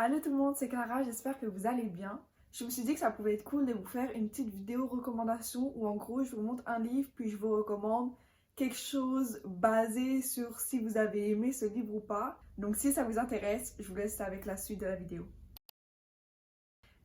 Allô tout le monde, c'est Clara, j'espère que vous allez bien. Je me suis dit que ça pouvait être cool de vous faire une petite vidéo recommandation où en gros je vous montre un livre puis je vous recommande quelque chose basé sur si vous avez aimé ce livre ou pas. Donc si ça vous intéresse, je vous laisse avec la suite de la vidéo.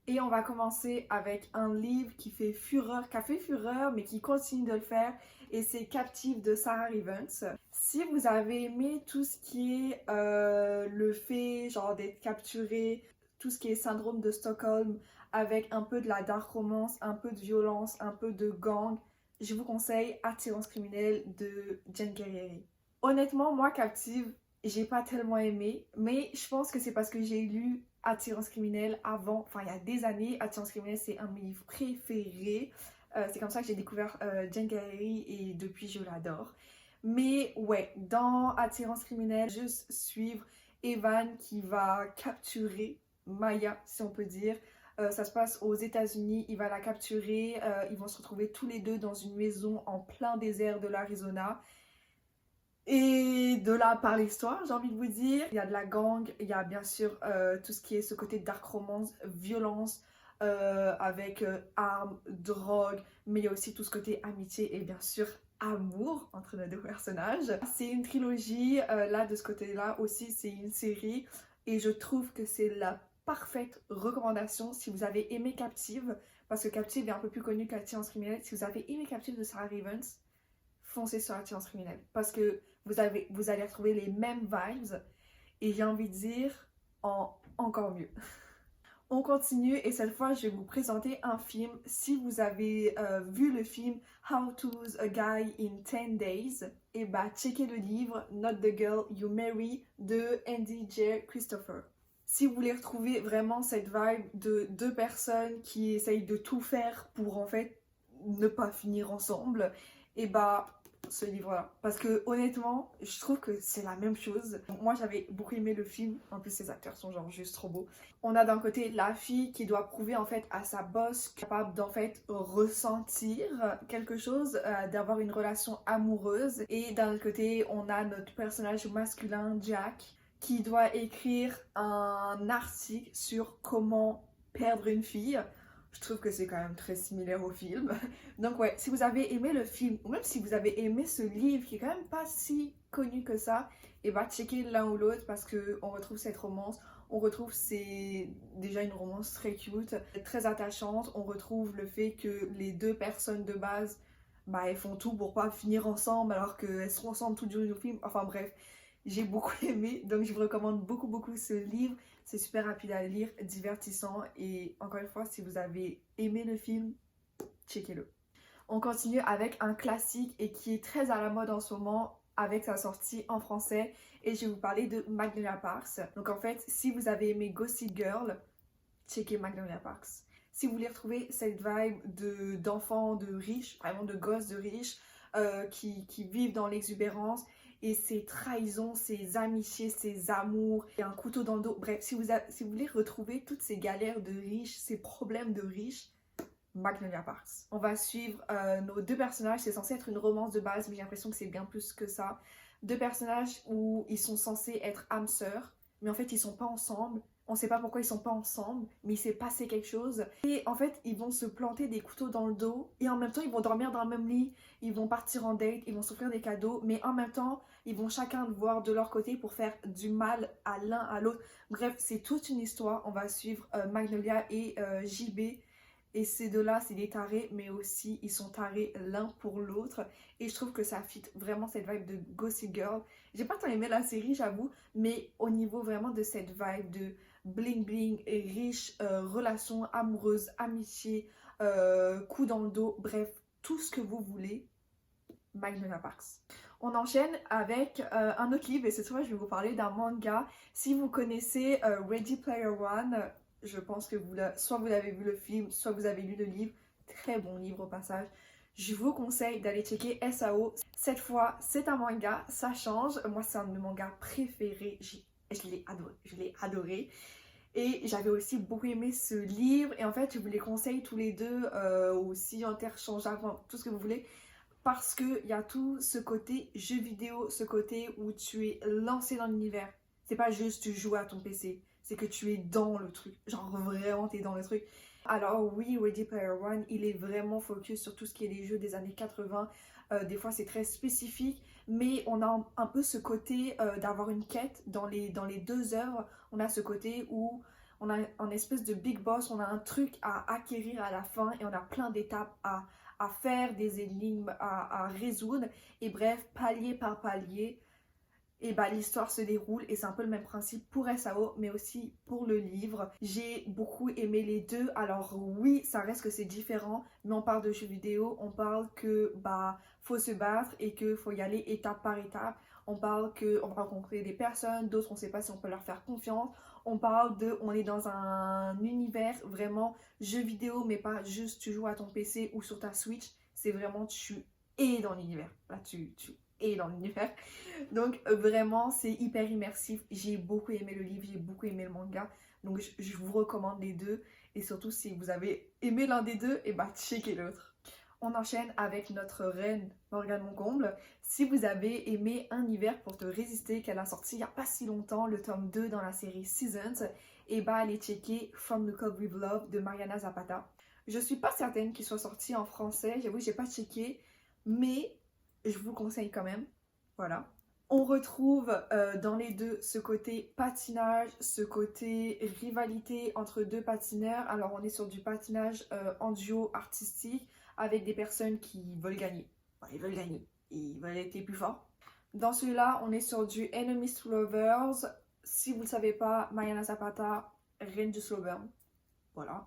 Et on va commencer avec un livre qui fait fureur, qui a fait fureur mais qui continue de le faire, et c'est Captive de Sarah Rivens. Si vous avez aimé tout ce qui est le fait genre d'être capturé, tout ce qui est syndrome de Stockholm avec un peu de la dark romance, un peu de violence, un peu de gang, je vous conseille Attirance criminelle de Jen Guerrieri. Honnêtement, moi Captive, j'ai pas tellement aimé, mais je pense que c'est parce que j'ai lu Attirance criminelle avant, enfin il y a des années. Attirance criminelle, c'est un de mes livres préférés. C'est comme ça que j'ai découvert Jen Guerrieri et depuis je l'adore. Mais ouais, dans Attirance criminelle, juste suivre Evan qui va capturer Maya, si on peut dire. Ça se passe aux États-Unis, il va la capturer, ils vont se retrouver tous les deux dans une maison en plein désert de l'Arizona. Et de là part l'histoire, j'ai envie de vous dire. Il y a de la gang, il y a bien sûr tout ce qui est ce côté dark romance, violence, avec armes, drogue, mais il y a aussi tout ce côté amitié et bien sûr amour entre nos deux personnages. C'est une trilogie, là de ce côté-là aussi c'est une série, et je trouve que c'est la parfaite recommandation si vous avez aimé Captive, parce que Captive est un peu plus connu qu'Attirance criminelle. Si vous avez aimé Captive de Sarah Rivens, foncez sur Attirance criminelle parce que vous allez retrouver les mêmes vibes, et j'ai envie de dire encore mieux. On continue et cette fois je vais vous présenter un film. Si vous avez vu le film How to Lose a Guy in 10 Days, et bah checkez le livre Not the Girl You Marry de Andy J. Christopher. Si vous voulez retrouver vraiment cette vibe de deux personnes qui essayent de tout faire pour en fait ne pas finir ensemble, et bah ce livre-là. Parce que honnêtement, je trouve que c'est la même chose. Moi j'avais beaucoup aimé le film, en plus ces acteurs sont genre juste trop beaux. On a d'un côté la fille qui doit prouver en fait à sa boss capable d'en fait ressentir quelque chose, d'avoir une relation amoureuse. Et d'un autre côté, on a notre personnage masculin Jack qui doit écrire un article sur comment perdre une fille. Je trouve que c'est quand même très similaire au film. Donc ouais, si vous avez aimé le film, ou même si vous avez aimé ce livre qui est quand même pas si connu que ça, et bah checker l'un ou l'autre parce qu'on retrouve cette romance. On retrouve, c'est déjà une romance très cute, très attachante. On retrouve le fait que les deux personnes de base, bah elles font tout pour pas finir ensemble alors qu'elles sont ensemble tout du film. Enfin bref, j'ai beaucoup aimé, donc je vous recommande beaucoup ce livre. C'est super rapide à lire, divertissant, et encore une fois, si vous avez aimé le film, checkez-le. On continue avec un classique et qui est très à la mode en ce moment avec sa sortie en français, et je vais vous parler de Magnolia Parks. Donc en fait, si vous avez aimé Gossip Girl, checkez Magnolia Parks. Si vous voulez retrouver cette vibe d'enfants de riches, vraiment de gosses de riches, qui vivent dans l'exubérance, et ces trahisons, ces amitiés, ces amours, et un couteau dans le dos. Bref, si vous voulez retrouver toutes ces galères de riches, ces problèmes de riches, Magnolia Parks. On va suivre nos deux personnages. C'est censé être une romance de base, mais j'ai l'impression que c'est bien plus que ça. Deux personnages où ils sont censés être âmes sœurs, mais en fait ils sont pas ensemble. On sait pas pourquoi ils sont pas ensemble, mais il s'est passé quelque chose. Et en fait, ils vont se planter des couteaux dans le dos, et en même temps, ils vont dormir dans le même lit, ils vont partir en date, ils vont s'offrir des cadeaux, mais en même temps, ils vont chacun le voir de leur côté pour faire du mal à l'un à l'autre. Bref, c'est toute une histoire. On va suivre Magnolia et JB. Et ces deux-là, c'est des tarés, mais aussi ils sont tarés l'un pour l'autre. Et je trouve que ça fit vraiment cette vibe de Gossip Girl. J'ai pas tant aimé la série, j'avoue, mais au niveau vraiment de cette vibe de bling bling, et riche, relations amoureuses, amitié, coup dans le dos, bref, tout ce que vous voulez, Magnolia Parks. On enchaîne avec un autre livre, et cette fois je vais vous parler d'un manga. Si vous connaissez Ready Player One, je pense que soit vous avez vu le film, soit vous avez lu le livre. Très bon livre au passage. Je vous conseille d'aller checker SAO. Cette fois, c'est un manga, ça change. Moi, c'est un de mes mangas préférés. Je l'ai adoré. Je l'ai adoré. Et j'avais aussi beaucoup aimé ce livre. Et en fait, je vous les conseille tous les deux, aussi interchangeables, tout ce que vous voulez. Parce qu'il y a tout ce côté jeu vidéo, ce côté où tu es lancé dans l'univers. C'est pas juste tu joues à ton PC. c'est que tu es dans le truc. Genre vraiment, t'es dans le truc. Alors oui, Ready Player One, il est vraiment focus sur tout ce qui est les jeux des années 80. Des fois, c'est très spécifique, mais on a un peu ce côté d'avoir une quête dans les deux œuvres. On a ce côté où on a un espèce de big boss, on a un truc à acquérir à la fin et on a plein d'étapes à faire, des énigmes à résoudre. Et bref, palier par palier, et bah l'histoire se déroule et c'est un peu le même principe pour SAO mais aussi pour le livre. J'ai beaucoup aimé les deux. Alors oui, ça reste que c'est différent, mais on parle de jeux vidéo, on parle que bah faut se battre et que faut y aller étape par étape. On parle que on va rencontrer des personnes, d'autres on sait pas si on peut leur faire confiance. On parle de on est dans un univers vraiment jeu vidéo mais pas juste tu joues à ton PC ou sur ta Switch, c'est vraiment tu es dans l'univers. Là tu es dans l'univers. Donc vraiment, c'est hyper immersif. J'ai beaucoup aimé le livre, j'ai beaucoup aimé le manga. Donc je vous recommande les deux. Et surtout, si vous avez aimé l'un des deux, et bah checkez l'autre. On enchaîne avec notre reine Morgane Moncomble. Si vous avez aimé Un hiver pour te résister, qu'elle a sorti il n'y a pas si longtemps, le tome 2 dans la série Seasons, et bah allez checker From the Cove with Love de Mariana Zapata. Je suis pas certaine qu'il soit sorti en français, j'avoue que j'ai pas checké, mais je vous conseille quand même. Voilà. On retrouve dans les deux ce côté patinage, ce côté rivalité entre deux patineurs. Alors on est sur du patinage en duo artistique avec des personnes qui veulent gagner. Ouais, ils veulent gagner, ils veulent être les plus forts. Dans celui-là, on est sur du Enemies to Lovers. Si vous ne le savez pas, Mariana Zapata, reine du slow burn. Voilà.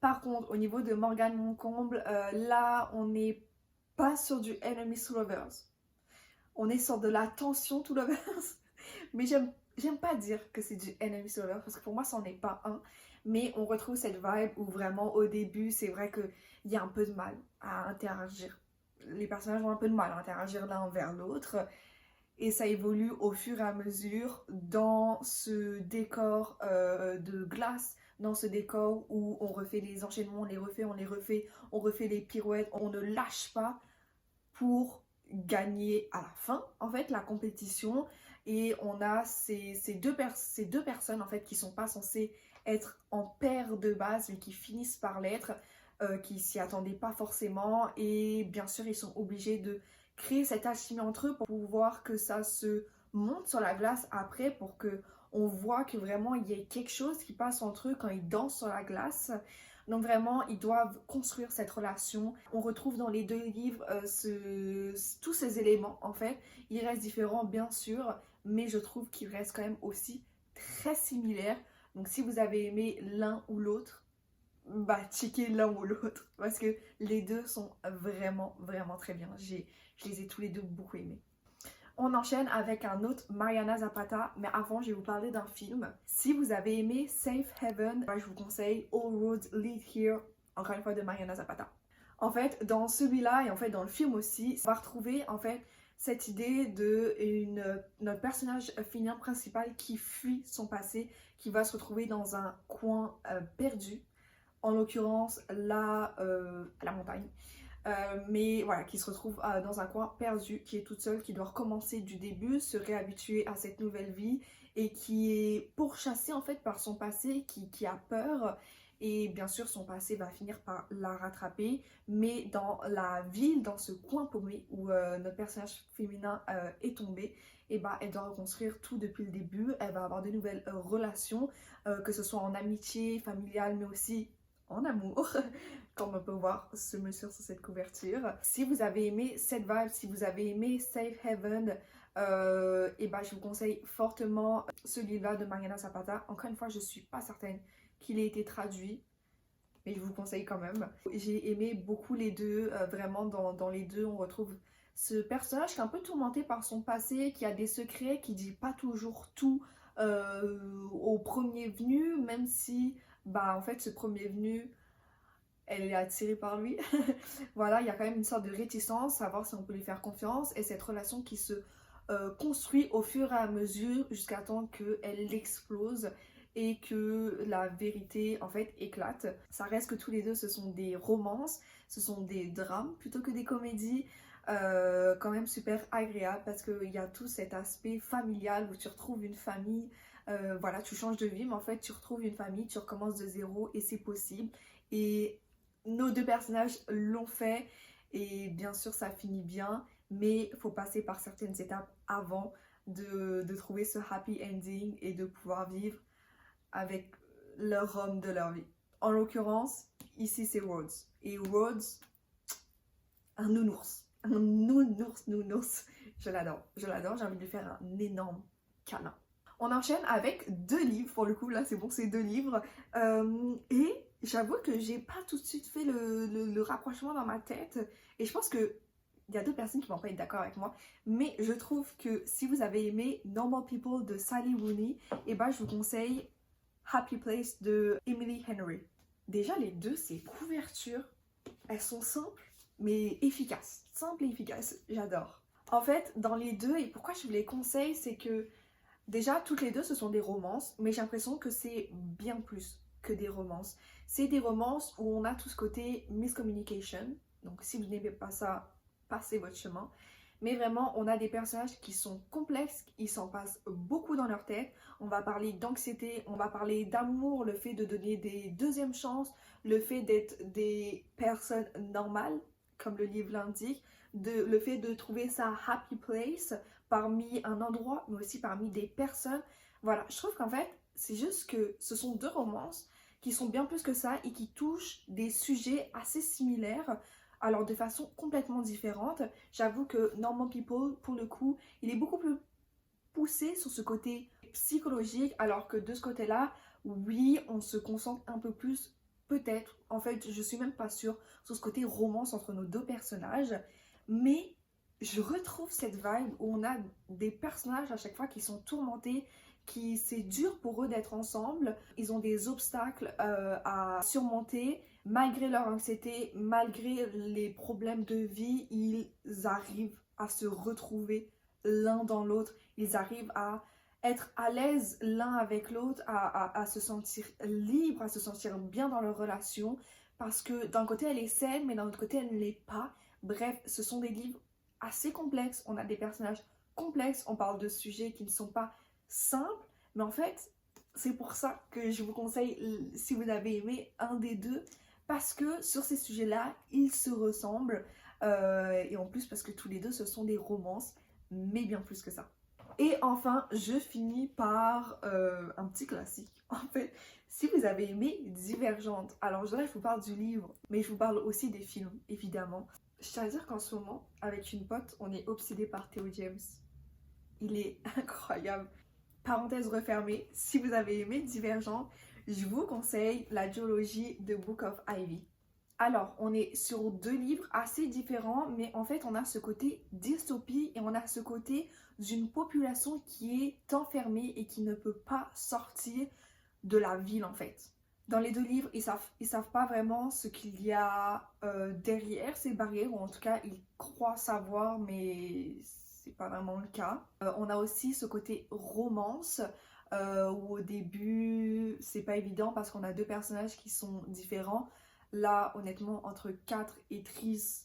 Par contre, au niveau de Morgane Moncomble, là, on n'est pas sur du Enemies to Lovers. On est sur de la tension to lovers. Mais j'aime pas dire que c'est du Enemies to Lovers parce que pour moi, ça n'en est pas un. Mais on retrouve cette vibe où vraiment au début, c'est vrai qu'il y a un peu de mal à interagir. Les personnages ont un peu de mal à interagir l'un envers l'autre. Et ça évolue au fur et à mesure dans ce décor de glace, dans ce décor où on refait les enchaînements, on refait les pirouettes, on ne lâche pas pour gagner à la fin, en fait, la compétition. Et on a ces deux personnes, en fait, qui sont pas censées être en paire de base, mais qui finissent par l'être, qui s'y attendaient pas forcément. Et bien sûr, ils sont obligés de créer cette alchimie entre eux pour pouvoir que ça se monte sur la glace après, pour que on voit que vraiment il y a quelque chose qui passe entre eux quand ils dansent sur la glace. Donc vraiment, ils doivent construire cette relation. On retrouve dans les deux livres tous ces éléments, en fait. Ils restent différents, bien sûr, mais je trouve qu'ils restent quand même aussi très similaires. Donc si vous avez aimé l'un ou l'autre, bah checkez l'un ou l'autre, parce que les deux sont vraiment, vraiment très bien. Je les ai tous les deux beaucoup aimés. On enchaîne avec un autre Mariana Zapata, mais avant je vais vous parler d'un film. Si vous avez aimé Safe Haven, je vous conseille All Roads Lead Here, encore une fois de Mariana Zapata. En fait, dans celui-là et en fait dans le film aussi, on va retrouver en fait cette idée de notre personnage féminin principal qui fuit son passé, qui va se retrouver dans un coin perdu, en l'occurrence la montagne. Mais voilà, qui se retrouve dans un coin perdu, qui est toute seule, qui doit recommencer du début, se réhabituer à cette nouvelle vie et qui est pourchassée en fait par son passé, qui a peur. Et bien sûr, son passé va finir par la rattraper, mais dans la ville, dans ce coin paumé où notre personnage féminin est tombé, et bah, elle doit reconstruire tout depuis le début. Elle va avoir de nouvelles relations, que ce soit en amitié, familiale, mais aussi en amour, comme on peut voir ce monsieur sur cette couverture. Si vous avez aimé cette vibe, si vous avez aimé Safe Haven, et ben je vous conseille fortement ce livre-là de Mariana Zapata. Encore une fois, je suis pas certaine qu'il ait été traduit, mais je vous conseille quand même. J'ai aimé beaucoup les deux, vraiment dans les deux on retrouve ce personnage qui est un peu tourmenté par son passé, qui a des secrets, qui dit pas toujours tout au premier venu, même si bah en fait ce premier venu elle est attirée par lui. Voilà, il y a quand même une sorte de réticence, savoir si on peut lui faire confiance, et cette relation qui se construit au fur et à mesure jusqu'à temps qu'elle explose et que la vérité en fait éclate. Ça reste que tous les deux ce sont des romances, ce sont des drames plutôt que des comédies. Quand même super agréable parce qu'il y a tout cet aspect familial où tu retrouves une famille Voilà, tu changes de vie, mais en fait, tu retrouves une famille, tu recommences de zéro et c'est possible. Et nos deux personnages l'ont fait et bien sûr, ça finit bien, mais il faut passer par certaines étapes avant de trouver ce happy ending et de pouvoir vivre avec leur homme de leur vie. En l'occurrence, ici, c'est Rhodes. Et Rhodes, un nounours. Un nounours. Je l'adore, j'ai envie de lui faire un énorme câlin. On enchaîne avec 2 livres, pour le coup, là c'est bon, c'est 2 livres. Et j'avoue que j'ai pas tout de suite fait le rapprochement dans ma tête. Et je pense que il y a 2 personnes qui vont pas être d'accord avec moi. Mais je trouve que si vous avez aimé Normal People de Sally Rooney, et ben je vous conseille Happy Place de Emily Henry. Déjà les deux, ces couvertures, elles sont simples mais efficaces. Simples et efficaces, j'adore. En fait, dans les deux, et pourquoi je vous les conseille, c'est que déjà, toutes les deux, ce sont des romances, mais j'ai l'impression que c'est bien plus que des romances. C'est des romances où on a tout ce côté miscommunication. Donc, si vous n'aimez pas ça, passez votre chemin. Mais vraiment, on a des personnages qui sont complexes, ils s'en passent beaucoup dans leur tête. On va parler d'anxiété, on va parler d'amour, le fait de donner des deuxièmes chances, le fait d'être des personnes normales, comme le livre l'indique, le fait de trouver sa happy place parmi un endroit, mais aussi parmi des personnes. Voilà, je trouve qu'en fait, c'est juste que ce sont 2 romances qui sont bien plus que ça et qui touchent des sujets assez similaires, alors de façon complètement différente. J'avoue que Normal People, pour le coup, il est beaucoup plus poussé sur ce côté psychologique, alors que de ce côté-là, oui, on se concentre un peu plus, peut-être, en fait, je suis même pas sûre, sur ce côté romance entre nos 2 personnages, mais je retrouve cette vibe où on a des personnages à chaque fois qui sont tourmentés, qui c'est dur pour eux d'être ensemble, ils ont des obstacles à surmonter, malgré leur anxiété, malgré les problèmes de vie, ils arrivent à se retrouver l'un dans l'autre, ils arrivent à être à l'aise l'un avec l'autre, à se sentir libre, à se sentir bien dans leur relation, parce que d'un côté elle est saine, mais d'un autre côté elle ne l'est pas. Bref, ce sont des livres assez complexes, on a des personnages complexes, on parle de sujets qui ne sont pas simples, mais en fait, c'est pour ça que je vous conseille, si vous avez aimé un des deux, parce que sur ces sujets-là, ils se ressemblent, et en plus parce que tous les deux, ce sont des romances, mais bien plus que ça. Et enfin, je finis par un petit classique. En fait, si vous avez aimé Divergente, alors là, je vous parle du livre, mais je vous parle aussi des films, évidemment. Je tiens à dire qu'en ce moment, avec une pote, on est obsédé par Theo James. Il est incroyable. Parenthèse refermée, si vous avez aimé Divergente, je vous conseille la duologie de Book of Ivy. Alors, on est sur 2 livres assez différents, mais en fait, on a ce côté dystopie et on a ce côté d'une population qui est enfermée et qui ne peut pas sortir de la ville, en fait. Dans les 2 livres, ils savent pas vraiment ce qu'il y a derrière ces barrières, ou en tout cas, ils croient savoir, mais c'est pas vraiment le cas. On a aussi ce côté romance, où au début, c'est pas évident parce qu'on a 2 personnages qui sont différents. Là, honnêtement, entre Kat et Tris,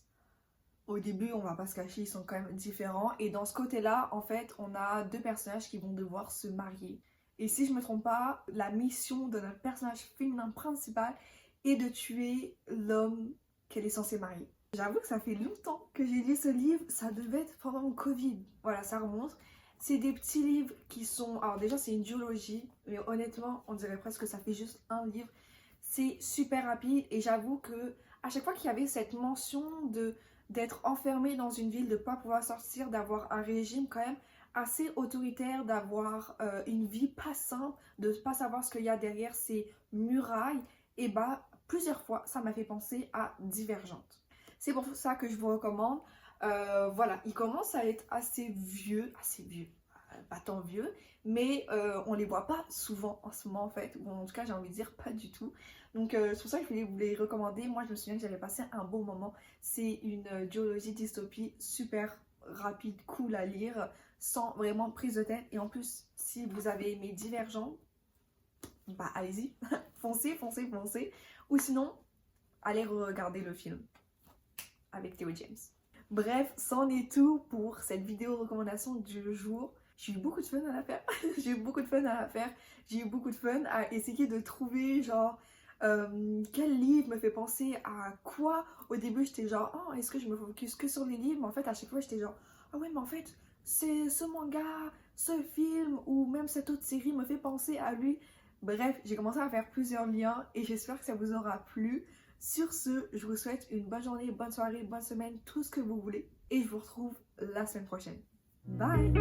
au début, on va pas se cacher, ils sont quand même différents. Et dans ce côté-là, en fait, on a 2 personnages qui vont devoir se marier. Et si je me trompe pas, la mission de notre personnage féminin principal est de tuer l'homme qu'elle est censée marier. J'avoue que ça fait longtemps que j'ai lu ce livre, ça devait être pendant le Covid. Voilà, ça remonte. C'est des petits livres qui sont... Alors déjà, c'est une duologie, mais honnêtement, on dirait presque que ça fait juste un livre. C'est super rapide et j'avoue que à chaque fois qu'il y avait cette mention d'être enfermé dans une ville, de ne pas pouvoir sortir, d'avoir un régime quand même assez autoritaire, d'avoir une vie pas simple, de ne pas savoir ce qu'il y a derrière ces murailles, et bah plusieurs fois ça m'a fait penser à Divergente. C'est pour ça que je vous recommande. Voilà, il commence à être assez vieux, pas tant vieux, mais on les voit pas souvent en ce moment en fait, ou en tout cas j'ai envie de dire pas du tout. Donc c'est pour ça que je voulais vous les recommander. Moi je me souviens que j'avais passé un bon moment. C'est une duologie dystopie super rapide, cool à lire, sans vraiment prise de tête. Et en plus, si vous avez aimé Divergent, bah allez-y, foncez, foncez, foncez. Ou sinon, allez regarder le film avec Theo James. Bref, c'en est tout pour cette vidéo recommandation du jour. J'ai eu beaucoup de fun à la faire. J'ai eu beaucoup de fun à la faire. J'ai eu beaucoup de fun à essayer de trouver genre quel livre me fait penser à quoi. Au début j'étais genre oh est-ce que je me focus que sur les livres, mais en fait à chaque fois j'étais genre ah ouais mais en fait c'est ce manga, ce film ou même cette autre série me fait penser à lui. Bref, j'ai commencé à faire plusieurs liens et j'espère que ça vous aura plu. Sur ce, je vous souhaite une bonne journée, bonne soirée, bonne semaine, tout ce que vous voulez et je vous retrouve la semaine prochaine. Bye!